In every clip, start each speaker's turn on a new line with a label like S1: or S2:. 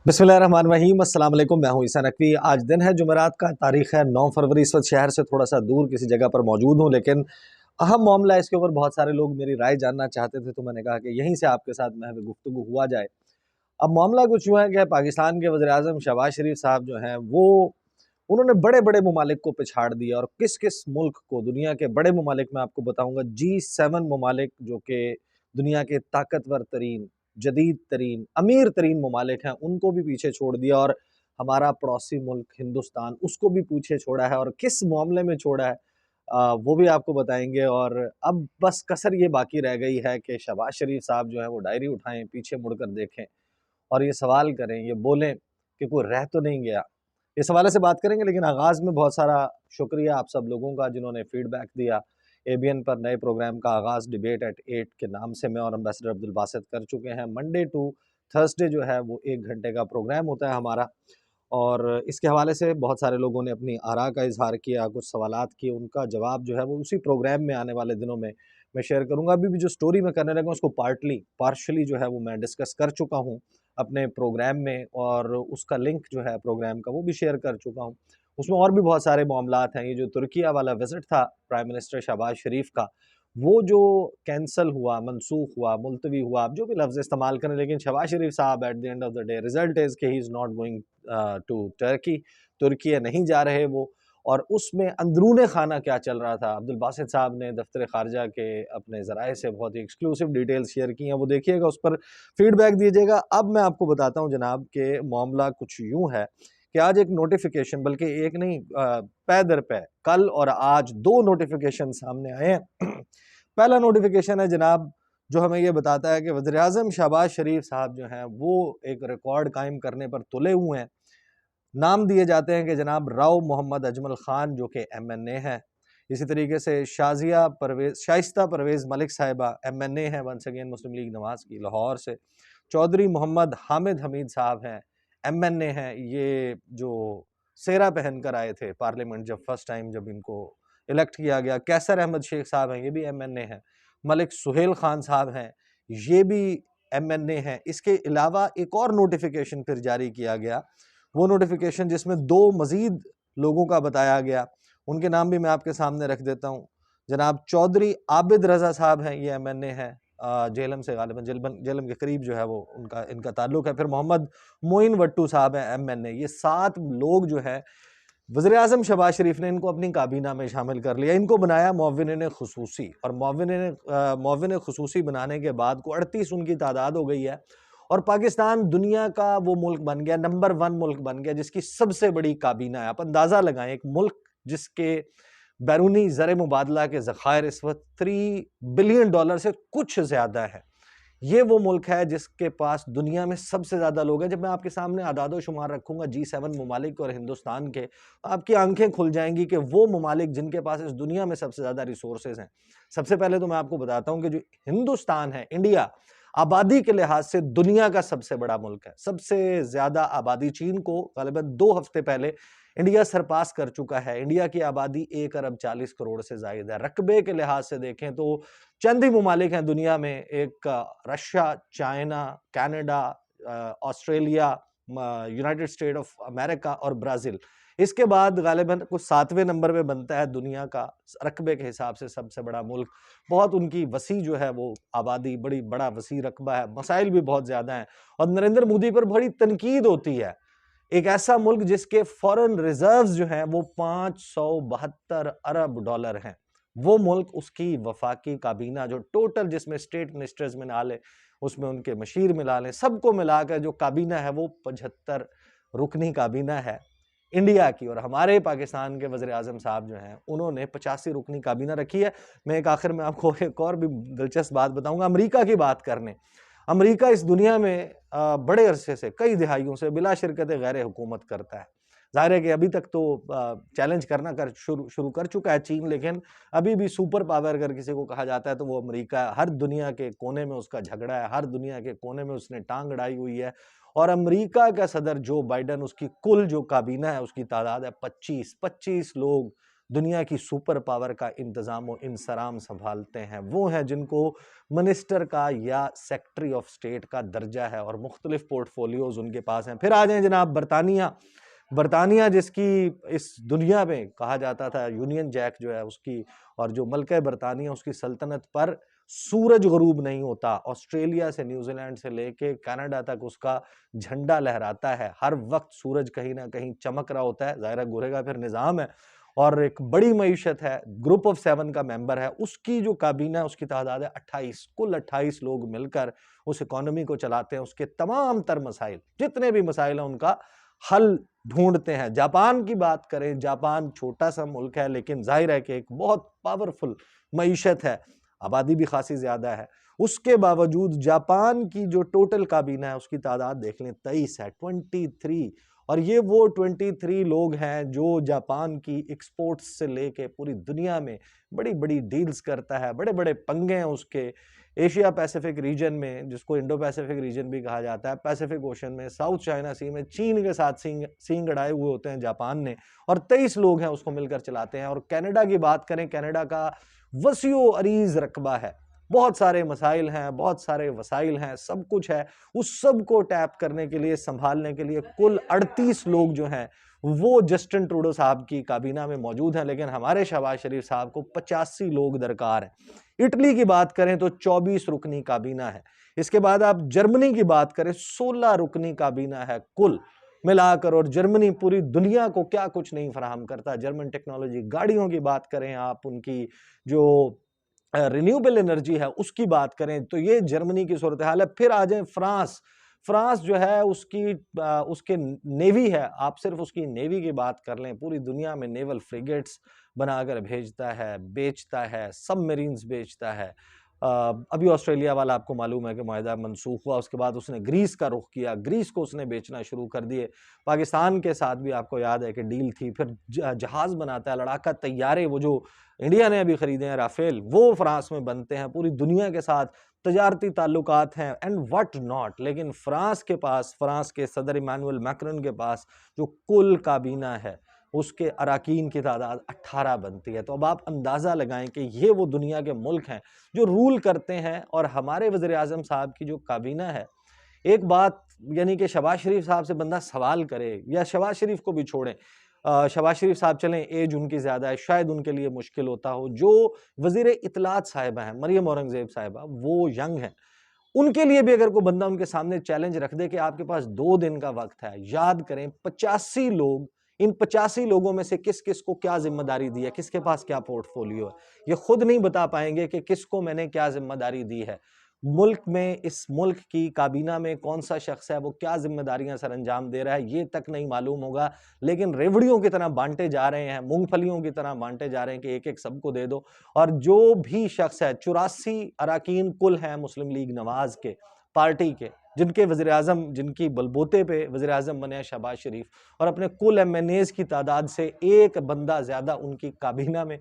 S1: बिस्मिल्लाहिर्रहमानिर्रहीम अस्सलाम वालेकुम। मैं हूं ईसा नकवी। आज दिन है जुमेरात का, तारीख है 9 फरवरी। इस वक्त शहर से थोड़ा सा दूर किसी जगह पर मौजूद हूं, लेकिन अहम मामला है, इसके ऊपर बहुत सारे लोग मेरी राय जानना चाहते थे, तो मैंने कहा कि यहीं से आपके साथ महज गुफ्तगू हुआ जाए। अब मामला कुछ यूँ है कि पाकिस्तान के वज़ीर आज़म शहबाज शरीफ साहब जो हैं वो उन्होंने बड़े-बड़े ममालिक को पछाड़ दिया, और किस-किस मुल्क को, दुनिया के बड़े ममालिक मैं आपको बताऊँगा। G7 ममालिक जो कि दुनिया के ताकतवर तरीन, जदीद तरीन, अमीर तरीन ममालिक हैं, उनको भी पीछे छोड़ दिया, और हमारा पड़ोसी मुल्क हिंदुस्तान, उसको भी पीछे छोड़ा है। और किस मामले में छोड़ा है वो भी आपको बताएँगे। और अब बस कसर ये बाकी रह गई है कि शहबाज शरीफ साहब जो हैं वो डायरी उठाएँ, पीछे मुड़कर देखें और ये सवाल करें, ये बोलें कि कोई रह तो नहीं गया। इस हवाले से बात करेंगे, लेकिन आगाज़ में बहुत सारा शुक्रिया आप सब लोगों का जिन्होंने फ़ीडबैक दिया। एबीएन पर नए प्रोग्राम का आगाज़ डिबेट एट 8 के नाम से मैं और एम्बेसडर अब्दुल बासित कर चुके हैं। मंडे टू थर्सडे जो है वो 1 घंटे का प्रोग्राम होता है हमारा, और इसके हवाले से बहुत सारे लोगों ने अपनी आरा का इज़हार किया, कुछ सवालात किए, उनका जवाब जो है वो उसी प्रोग्राम में आने वाले दिनों में मैं शेयर करूँगा। अभी भी जो स्टोरी मैं करने लगा हूँ उसको पार्शली जो है वो मैं डिस्कस कर चुका हूँ अपने प्रोग्राम में, और उसका लिंक जो है प्रोग्राम का वो भी शेयर कर चुका हूँ। उसमें और भी बहुत सारे मामलात हैं। ये जो तुर्किया वाला विज़िट था प्राइम मिनिस्टर शहबाज शरीफ का, वो जो कैंसल हुआ, मनसूख हुआ, मुलतवी हुआ, आप जो भी लफ्ज़ इस्तेमाल करें, लेकिन शहबाज शरीफ साहब at the end of the day result is कि he is not going to Turkey. Turkiye नहीं जा रहे वो। और उसमें अंदरूने खाना क्या चल रहा था, अब्दुल बासित साहब ने दफ्तर ख़ारजा के अपने ज़राए से बहुत ही एक्सक्लूसिव डिटेल्स शेयर की हैं, वो देखिएगा, उस पर फीडबैक दीजिएगा। अब मैं आपको बताता हूँ जनाब कि मामला कुछ यूँ है कि आज एक नोटिफ़िकेशन, बल्कि एक नहीं पै दर पै कल और आज 2 नोटिफ़िकेशन सामने आए हैं। पहला नोटिफ़िकेशन है जनाब, जो हमें ये बताता है कि वज़ीर-ए-आज़म शहबाज शरीफ साहब जो हैं वो एक रिकॉर्ड कायम करने पर तुले हुए हैं। नाम दिए जाते हैं कि जनाब राव मोहम्मद अजमल ख़ान जो कि एमएनए हैं। इसी तरीके से शाइस्ता परवेज़ मलिक साहिबा एमएनए हैं, वंस अगेन मुस्लिम लीग नवाज़ की लाहौर से। चौधरी मोहम्मद हामिद हमीद साहब हैं, एमएनए हैं। ये जो सेहरा पहन कर आए थे पार्लियामेंट जब फर्स्ट टाइम जब इनको इलेक्ट किया गया। कैसर अहमद शेख साहब हैं, ये भी एमएनए हैं। मलिक सुहेल खान साहब हैं, ये भी एमएनए हैं। इसके अलावा एक और नोटिफिकेशन फिर जारी किया गया, वो नोटिफिकेशन जिसमें 2 मज़ीद लोगों का बताया गया, उनके नाम भी मैं आपके सामने रख देता हूँ। जनाब चौधरी आबिद रज़ा साहब हैं, ये एमएनए हैं, जेहलम से, गालिबन जेहलम के करीब जो है वो इनका ताल्लुक है। फिर मोहम्मद मोइन वट्टू साहब हैं, एमएनए। ये 7 लोग जो हैं, वज़ीर-ए-आज़म शहबाज शरीफ ने इनको अपनी काबीना में शामिल कर लिया। इनको बनाया मुअव्विन ख़ुसूसी, और मुअव्विन ख़ुसूसी बनाने के बाद को 38 उनकी तादाद हो गई है, और पाकिस्तान दुनिया का वो मुल्क बन गया, नंबर 1 मुल्क बन गया जिसकी सबसे बड़ी काबीना है। आप अंदाज़ा लगाएं, एक मुल्क जिसके बैरूनी ज़र मुबादला के ज़खायर इस वक्त $3 बिलियन से कुछ ज़्यादा है। ये वो मुल्क है जिसके पास दुनिया में सबसे ज़्यादा लोग हैं। जब मैं आपके सामने आदादो शुमार रखूंगा G7 ममालिक और हिंदुस्तान के, तो आपकी आंखें खुल जाएंगी कि वो ममालिक जिनके पास इस दुनिया में सबसे ज़्यादा रिसोर्सेज हैं। सबसे पहले तो मैं आपको बताता हूँ कि जो हिंदुस्तान है, इंडिया, आबादी के लिहाज से दुनिया का सबसे बड़ा मुल्क है। सबसे ज़्यादा आबादी चीन को ग़ालिबन 2 हफ्ते पहले इंडिया सरपास कर चुका है। इंडिया की आबादी 1 अरब 40 करोड़ से ज़ायद है। रकबे के लिहाज से देखें तो चंद ही ममालिक हैं दुनिया में, एक Russia, China, Canada, Australia, United state of America और ब्राज़ील। इसके बाद गालिबन कुछ 7वें नंबर पे बनता है दुनिया का रकबे के हिसाब से सबसे बड़ा मुल्क। बहुत उनकी वसी जो है वो आबादी, बड़ा वसी रकबा है, मसाइल भी बहुत ज़्यादा हैं, और नरेंद्र मोदी पर बड़ी तनकीद होती है। एक ऐसा मुल्क जिसके फॉरेन रिजर्व्स जो हैं वो 572 अरब डॉलर हैं, वो मुल्क, उसकी वफाकी काबीना जो टोटल, जिसमें स्टेट मिनिस्टर्स मिला लें, उसमें उनके मशीर मिला लें, सबको मिलाकर जो काबीना है वो 75 रुकनी काबीना है इंडिया की। और हमारे पाकिस्तान के वज़ीर आज़म साहब जो हैं उन्होंने 85 रुकनी काबीना रखी है। मैं एक आखिर में आपको एक और भी दिलचस्प बात बताऊंगा। अमेरिका की बात करने, अमेरिका इस दुनिया में बड़े अरसे से, कई दिहाइयों से बिला शिरकत गैर हुकूमत करता है। ज़ाहिर है कि अभी तक तो चैलेंज करना शुरू कर चुका है चीन, लेकिन अभी भी सुपर पावर अगर किसी को कहा जाता है तो वो अमेरिका है। हर दुनिया के कोने में उसका झगड़ा है, हर दुनिया के कोने में उसने टांग अड़ाई हुई है। और अमेरिका का सदर जो बाइडन, उसकी कुल जो काबीना है उसकी तादाद है 25 लोग दुनिया की सुपर पावर का इंतज़ाम व इंसराम संभालते हैं, वो हैं जिनको मिनिस्टर का या सेक्रेटरी ऑफ स्टेट का दर्जा है और मुख्तलिफ पोर्टफोलियोज़ उनके पास हैं। फिर आ जाएँ जनाब बरतानिया। बरतानिया जिसकी इस दुनिया में कहा जाता था यूनियन जैक जो है उसकी, और जो मल्का बरतानिया उसकी सल्तनत पर सूरज गरूब नहीं होता। ऑस्ट्रेलिया से न्यूजीलैंड से लेके कनाडा तक उसका झंडा लहराता है, हर वक्त सूरज कहीं ना कहीं चमक रहा होता है। ज़ाहिर है गुरे का फिर निज़ाम है और एक बड़ी मईशत है, ग्रुप ऑफ 7 का मेंबर है। उसकी जो काबीना है उसकी तादाद है 28, कुल 28 लोग मिलकर उस इकोनॉमी को चलाते हैं। उसके तमाम तर मसाइल, जितने भी मसाइल हैं उनका हल ढूंढते हैं। जापान की बात करें, जापान छोटा सा मुल्क है लेकिन जाहिर है कि एक बहुत पावरफुल मईशत है, आबादी भी खासी ज्यादा है। उसके बावजूद जापान की जो टोटल काबीना है उसकी तादाद देख लें 23 है, 23। और ये वो 23 लोग हैं जो जापान की एक्सपोर्ट्स से लेके पूरी दुनिया में बड़ी बड़ी डील्स करता है, बड़े बड़े पंगे हैं उसके। एशिया पैसिफिक रीजन में, जिसको इंडो पैसिफिक रीजन भी कहा जाता है, पैसिफिक ओशन में, साउथ चाइना सी में चीन के साथ सींग अड़ाए हुए होते हैं जापान ने, और 23 लोग हैं उसको मिलकर चलाते हैं। और कनाडा की बात करें, कनाडा का वसीओ अरीज रकबा है, बहुत सारे मसाइल हैं, बहुत सारे वसाइल हैं, सब कुछ है। उस सब को टैप करने के लिए, संभालने के लिए कुल 38 लोग जो हैं वो जस्टिन ट्रूडो साहब की काबीना में मौजूद हैं। लेकिन हमारे शहबाज शरीफ साहब को 85 लोग दरकार हैं। इटली की बात करें तो 24 रुकनी काबीना है। इसके बाद आप जर्मनी की बात करें, 16 रुकनी काबीना है कुल मिलाकर। और जर्मनी पूरी दुनिया को क्या कुछ नहीं फराहम करता। जर्मन टेक्नोलॉजी, गाड़ियों की बात करें आप, उनकी जो रिन्यूएबल एनर्जी है उसकी बात करें, तो ये जर्मनी की सूरत हाल है। फिर आ जाए फ्रांस। फ्रांस जो है उसके नेवी है, आप सिर्फ उसकी नेवी की बात कर लें, पूरी दुनिया में नेवल फ्रिगेट्स बनाकर भेजता है, बेचता है, सबमरीन्स बेचता है। अभी ऑस्ट्रेलिया वाला आपको मालूम है कि मुआहदा मनसूख हुआ, उसके बाद उसने ग्रीस का रुख किया, ग्रीस को उसने बेचना शुरू कर दिए। पाकिस्तान के साथ भी आपको याद है कि डील थी। फिर जहाज बनाता है, लड़ाका तैयारे, वो जो इंडिया ने अभी खरीदे हैं राफेल, वो फ्रांस में बनते हैं। पूरी दुनिया के साथ तजारती ताल्लुकात हैं एंड व्हाट नॉट। लेकिन फ्रांस के पास, फ्रांस के सदर इमानुएल मैक्रोन के पास जो कुल काबीना है उसके अराकीन की तादाद 18 बनती है। तो अब आप अंदाज़ा लगाएं कि ये वो दुनिया के मुल्क हैं जो रूल करते हैं। और हमारे वज़ीर आज़म साहब की जो काबीना है, एक बात यानी कि शहबाज शरीफ साहब से बंदा सवाल करे, या शहबाज शरीफ को भी छोड़ें, शहबाज शरीफ साहब चलें, एज उनकी ज़्यादा है, शायद उनके लिए मुश्किल होता हो। जो वज़ीर इत्तलात साहिबा हैं, मरियम औरंगज़ेब साहिबा, वो यंग हैं, उनके लिए भी अगर कोई बंदा उनके सामने चैलेंज रख दे कि आपके पास 2 दिन का वक्त है, याद करें 85 लोग, इन 85 लोगों में से किस किस को क्या जिम्मेदारी दी है, किसके पास क्या पोर्टफोलियो है, ये खुद नहीं बता पाएंगे कि किसको मैंने क्या जिम्मेदारी दी है। मुल्क में, इस मुल्क की काबीना में कौन सा शख्स है, वो क्या जिम्मेदारियां सर अंजाम दे रहा है, ये तक नहीं मालूम होगा। लेकिन रेवड़ियों की तरह बांटे जा रहे हैं, मूंगफलियों की तरह बांटे जा रहे हैं कि एक एक सबको दे दो। और जो भी शख्स है, 84 अराकीन कुल हैं मुस्लिम लीग नवाज के, पार्टी के, जिनके वज़ीर आज़म, जिनकी बलबूते पे वज़ीर आज़म बने शहबाज शरीफ, और अपने कुल MNAs की तादाद से एक बंदा ज़्यादा उनकी काबीना में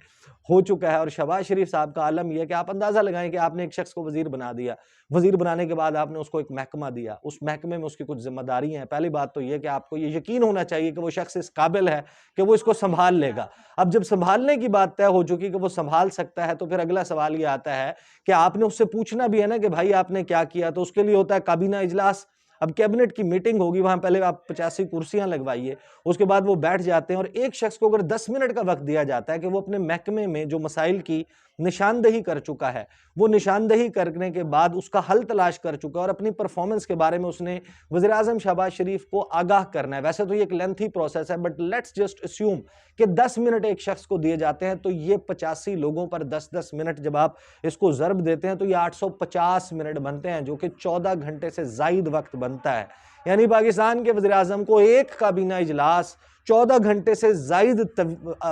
S1: हो चुका है। और शहबाज शरीफ साहब का आलम यह है कि आप अंदाज़ा लगाएं कि आपने एक शख्स को वज़ीर बना दिया, वज़ीर बनाने के बाद आपने उसको एक महकमा दिया, उस महकमे में उसकी कुछ जिम्मेदारी हैं। पहली बात तो यह कि आपको ये यकीन होना चाहिए कि वो शख्स इस काबिल है कि वो इसको संभाल लेगा। अब जब संभालने की बात तय हो चुकी कि वो संभाल सकता है, तो फिर अगला सवाल ये आता है कि आपने उससे पूछना भी है ना कि भाई आपने क्या किया। तो उसके लिए होता है काबीना इजलास। अब कैबिनेट की मीटिंग होगी, वहां पहले आप 85 कुर्सियां लगवाइए, उसके बाद वो बैठ जाते हैं। और एक शख्स को अगर 10 मिनट का वक्त दिया जाता है कि वो अपने महकमे में जो मसाइल की निशानदही कर चुका है, वो निशानदही करने के बाद उसका हल तलाश कर चुका है और अपनी परफॉर्मेंस के बारे में उसने वज़ीर आज़म शहबाज शरीफ को आगाह करना है। वैसे तो ये एक लेंथी प्रोसेस है, बट लेट्स जस्ट अस्यूम कि 10 मिनट एक शख्स को दिए जाते हैं, तो ये 85 लोगों पर 10-10 मिनट जब आप इसको ज़र्ब देते हैं तो ये 850 मिनट बनते हैं, जो कि 14 घंटे से ज़ायद वक्त बनता है। यानी पाकिस्तान के वज़ीर आज़म को एक काबीना इजलास 14 घंटे से ज़ायद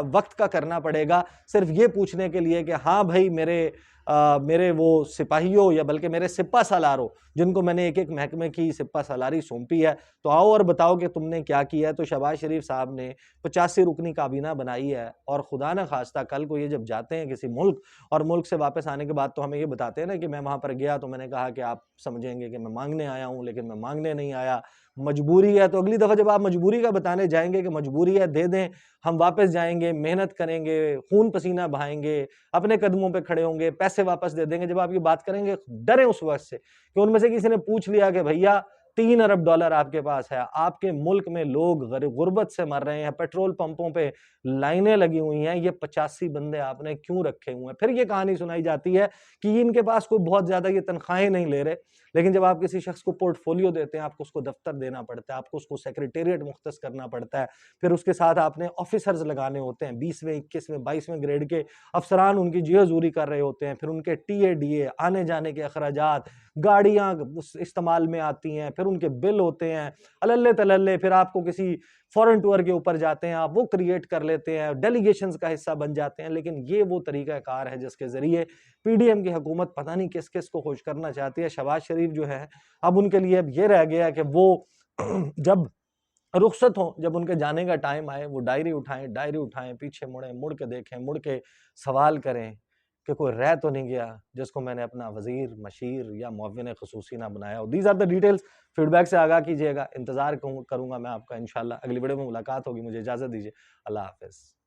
S1: वक्त का करना पड़ेगा, सिर्फ ये पूछने के लिए कि हाँ भाई मेरे वो सिपाहियों, या बल्कि मेरे सिपा सालारों, जिनको मैंने एक एक महकमे की सिपा सालारी सौंपी है, तो आओ और बताओ कि तुमने क्या किया है। तो शहबाज शरीफ साहब ने 85 रुकनी काबीना बनाई है। और खुदा न खास्ता कल को ये जब जाते हैं किसी मुल्क, और मुल्क से वापस आने के बाद तो हमें ये बताते हैं ना कि मैं वहां पर गया तो मैंने कहा कि आप समझेंगे कि मैं मांगने आया हूं, लेकिन मैं मांगने नहीं आया, मजबूरी है। तो अगली दफा जब आप मजबूरी का बताने जाएंगे कि मजबूरी है, दे दें, हम वापस जाएंगे, मेहनत करेंगे, खून पसीना बहाएंगे, अपने कदमों पे खड़े होंगे, पैसे वापस दे देंगे। जब आप ये बात करेंगे, डरे उस वक्त से कि उनमें से किसी ने पूछ लिया कि भैया $3 अरब आपके पास है, आपके मुल्क में लोग गुर्बत से मर रहे हैं, पेट्रोल पंपों पे लाइनें लगी हुई हैं, ये 85 बंदे आपने क्यों रखे हुए हैं? फिर ये कहानी सुनाई जाती है कि इनके पास कोई बहुत ज्यादा ये तनख्वाहें नहीं ले रहे, लेकिन जब आप किसी शख्स को पोर्टफोलियो देते हैं, आपको उसको दफ्तर देना पड़ता है, आपको उसको सेक्रेटेरिएट मुख्तस करना पड़ता है, फिर उसके साथ आपने ऑफिसर्स लगाने होते हैं, 20वें 21वें 22वें ग्रेड के अफसरान उनकी जी हजूरी कर रहे होते हैं, फिर उनके TADA आने जाने के अखराजात, गाड़ियां इस्तेमाल में आती हैं, फिर उनके बिल होते हैं अल्ले तलल्ले, फिर आपको किसी फॉरेन टूर के ऊपर जाते हैं, आप वो क्रिएट कर लेते हैं, डेलीगेशंस का हिस्सा बन जाते हैं। लेकिन ये वो तरीका कार है जिसके जरिए PDM की हुकूमत पता नहीं किस किस को खुश करना चाहती है। शहबाज शरीफ जो है, अब उनके लिए अब ये रह गया कि वो जब रुखसत हो, जब उनके जाने का टाइम आए, वो डायरी उठाएं, पीछे मुड़ के देखें, मुड़ के सवाल करें कि कोई रह तो नहीं गया जिसको मैंने अपना वजीर, मशीर या मुअव्विन खसूसी ना बनाया हो। These are the details. Feedback से आगाह कीजिएगा, इंतजार करूंगा मैं आपका। इंशाल्लाह अगली वीडियो में मुलाकात होगी। मुझे इजाजत दीजिए, अल्लाह हाफिज।